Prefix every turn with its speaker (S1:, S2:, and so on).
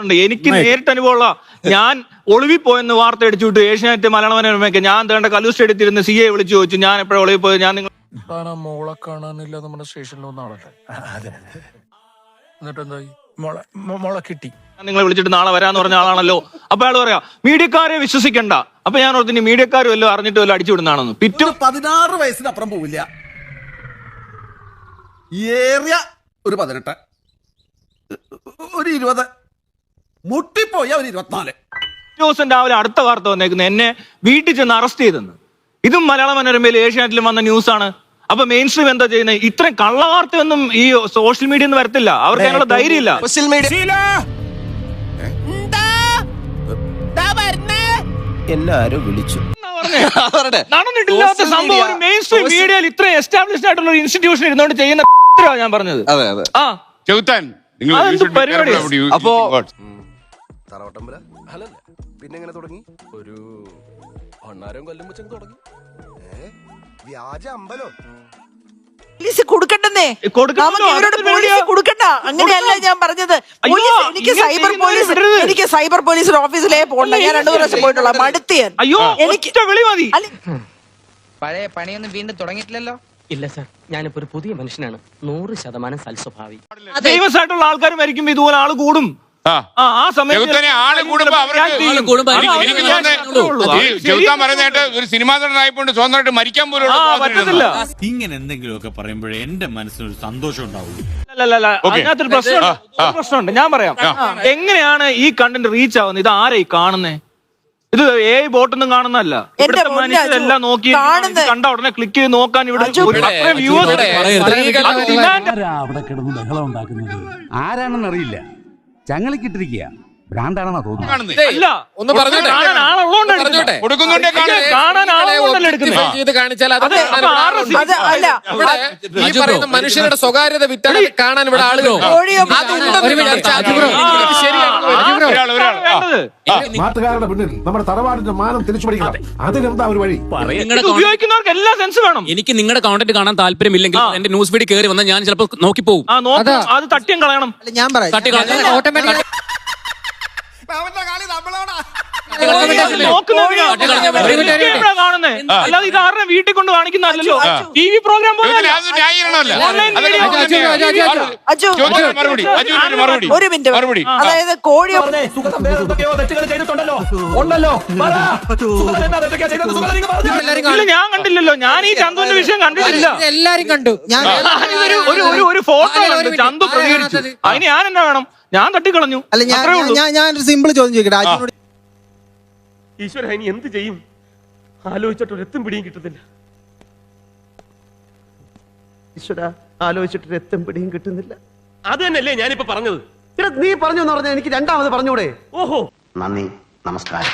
S1: പറയാറുണ്ട്. എനിക്ക് നേരിട്ട് അനുഭവമുള്ള, ഞാൻ ഒളിവിൽ പോയെന്ന് വാർത്ത അടിച്ചുവിട്ട് ഏഷ്യാനെറ്റ് മലയാള മനോരമയ്ക്ക് ഞാൻ തേണ്ട കല്ലൂർ സ്റ്റേഡിയത്തിൽ സി എ വിളിച്ചു ചോദിച്ചു ഞാൻ എപ്പോഴും ഒളിവിൽ പോയത്. ഞാൻ നിങ്ങൾ
S2: മോളെ കാണാനില്ല നമ്മുടെ സ്റ്റേഷനിൽ ഒന്നാണല്ലേ. എന്നിട്ട് എന്തായി? മോളെ കിട്ടി.
S1: നിങ്ങളെ വിളിച്ചിട്ട് നാളെ വരാന്ന് പറഞ്ഞ ആളാണല്ലോ. അപ്പൊ അയാൾ പറയാ മീഡിയക്കാരെ വിശ്വസിക്കണ്ട. അപ്പൊ ഞാൻ ഓർത്തിന് മീഡിയക്കാരും വല്ലതും അറിഞ്ഞിട്ട് വല്ലതും അടിച്ചു വിടുന്നതാണെന്ന്. പിറ്റു
S3: 16 വയസ്സിനപ്പുറം പോവില്ല, ഏറിയ ഒരു 18, ഒരു 20, മുട്ടിപ്പോയ ഒരു 24.
S1: ദിവസം രാവിലെ അടുത്ത വാർത്ത വന്നേക്കുന്നത് എന്നെ വീട്ടിൽ ചെന്ന് അറസ്റ്റ് ചെയ്തെന്ന്. ഇതും മലയാള മനോരമയിൽ ഏഷ്യാനെറ്റിലും വന്ന ന്യൂസാണ്. അപ്പൊ മെയിൻ സ്ട്രീം എന്താ ചെയ്യുന്നത്? ഇത്രയും കള്ളവാർത്തയൊന്നും ഈ സോഷ്യൽ മീഡിയ ഒന്നും വരത്തില്ല. അവർക്ക് അതിനുള്ള ധൈര്യമില്ല.
S4: എല്ലാരും വിളിച്ചു
S1: നടന്നിട്ടില്ലാത്ത സംഭവം ഒരു മെയിൻ സ്ട്രീം മീഡിയയിൽ ഇത്രയും എസ്റ്റാബ്ലിഷ്ഡ് ആയിട്ടുള്ള ഒരു ഇൻസ്റ്റിറ്റ്യൂഷൻ ഇരുന്നോണ്ട് ചെയ്യുന്ന ഞാൻ പറഞ്ഞത്. ആ പരിപാടി.
S4: അപ്പോ പിന്നെ എങ്ങനെ തുടങ്ങി? ഒരു ഭണ്ണാരം കൊല്ലം വെച്ചങ്ങ് തുടങ്ങി. വ്യാജ അമ്പലോ
S5: കൊടുക്കണ്ടെന്നേ, കൊടുക്കണ്ട. അങ്ങനെയല്ല ഞാൻ പറഞ്ഞത്. എനിക്ക് സൈബർ പോലീസിന്റെ ഓഫീസിലേ പോകണ്ട. ഞാൻ 2 പ്രാവശ്യം പോയിട്ടുള്ള മടുത്തിയാൻ.
S1: അയ്യോ എനിക്ക്
S6: പഴയ പണിയൊന്നും വീണ്ടും തുടങ്ങിയിട്ടില്ലല്ലോ.
S7: ഇല്ല സാർ, ഞാനിപ്പോ ഒരു പുതിയ മനുഷ്യനാണ്. 100% സൽസ്വഭാവി.
S1: ഫേമസ് ആയിട്ടുള്ള ആൾക്കാർ മരിക്കുമ്പോ ഇതുപോലെ ആള് കൂടും. ആ സമയത്ത്
S8: ഒരു സിനിമാ നടനായിക്കൊണ്ട് സ്വന്തമായിട്ട് മരിക്കാൻ പോലും
S1: പറ്റത്തില്ല.
S9: ഇങ്ങനെ എന്തെങ്കിലുമൊക്കെ പറയുമ്പോഴേ എന്റെ മനസ്സിനൊരു സന്തോഷം ഉണ്ടാവുള്ളൂ.
S1: അതിനകത്തൊരു പ്രശ്നമുണ്ട്. ഞാൻ പറയാം എങ്ങനെയാണ് ഈ കണ്ടന്റ് റീച്ച് ആവുന്നത്. ഇത് ആരായി കാണുന്നേ? ഇത് ബോട്ടൊന്നും കാണുന്നല്ല. ഇവിടുത്തെ മനുഷ്യരെല്ലാം നോക്കി കണ്ട ഉടനെ ക്ലിക്ക് ചെയ്ത് നോക്കാൻ ഇവിടെ
S10: അവിടെ കിടന്ന് ബഹളം ഉണ്ടാക്കുന്നത് ആരാണെന്നറിയില്ല. ചങ്ങലക്കിട്ടിരിക്കുക ഭ്രാന്താണെന്നാ തോന്നുന്നു.
S2: മനുഷ്യരുടെ സ്വകാര്യത വിറ്റാണ് കാണാൻ ഇവിടെ ആളുകൾ.
S3: നാട്ടുകാരുടെ പിന്നിൽ നമ്മുടെ തറവാടിന്റെ മാനം തിരിച്ചു പിടിക്കണം. അതിനെന്താ ഒരു വഴി?
S1: ഉപയോഗിക്കുന്നവർക്ക് എല്ലാ സെൻസ് വേണം.
S7: എനിക്ക് നിങ്ങളുടെ കോണ്ടന്റ് കാണാൻ താല്പര്യമില്ലെങ്കിൽ എന്റെ ന്യൂസ് ഫീഡ് കയറി വന്നാൽ ഞാൻ ചിലപ്പോൾ നോക്കിപ്പോവും.
S1: അത് തട്ടിയും കളയണം.
S5: ഞാൻ പറയാം ഓട്ടോമാറ്റിക്
S1: അല്ലാതെ ഇത് ആരുടെ വീട്ടിൽ കൊണ്ട് കാണിക്കുന്നല്ലോ. TV പ്രോഗ്രാം പോലെ
S5: ഒരു മിനിറ്റ്. അതായത് കോഴി
S1: ഞാൻ കണ്ടില്ലല്ലോ. ഞാൻ ഈ ചന്തുവിന്റെ വിഷയം കണ്ടിട്ടില്ല.
S6: എല്ലാരും കണ്ടു.
S1: ഒരു ഫോട്ടോ കണ്ടു ചന്തു പ്രതികരിച്ചു. അതിന് ഞാൻ എന്നാ വേണം? ഞാൻ തട്ടിക്കളഞ്ഞു.
S6: അല്ല ഞാനൊരു സിമ്പിൾ ചോദ്യം ചോദിക്കട്ടെ.
S7: ഈശ്വര ഇനി എന്ത് ചെയ്യും? ആലോചിച്ചിട്ടൊരു എത്തും പിടിയും കിട്ടുന്നില്ല. ഈശ്വര ആലോചിച്ചിട്ടൊരു എത്തും പിടിയും കിട്ടുന്നില്ല. അത് തന്നെയല്ലേ ഞാനിപ്പോ പറഞ്ഞത്.
S3: നീ പറഞ്ഞു എന്ന് പറഞ്ഞാൽ എനിക്ക് രണ്ടാമത് പറഞ്ഞൂടെ?
S7: ഓഹോ,
S4: നന്ദി, നമസ്കാരം.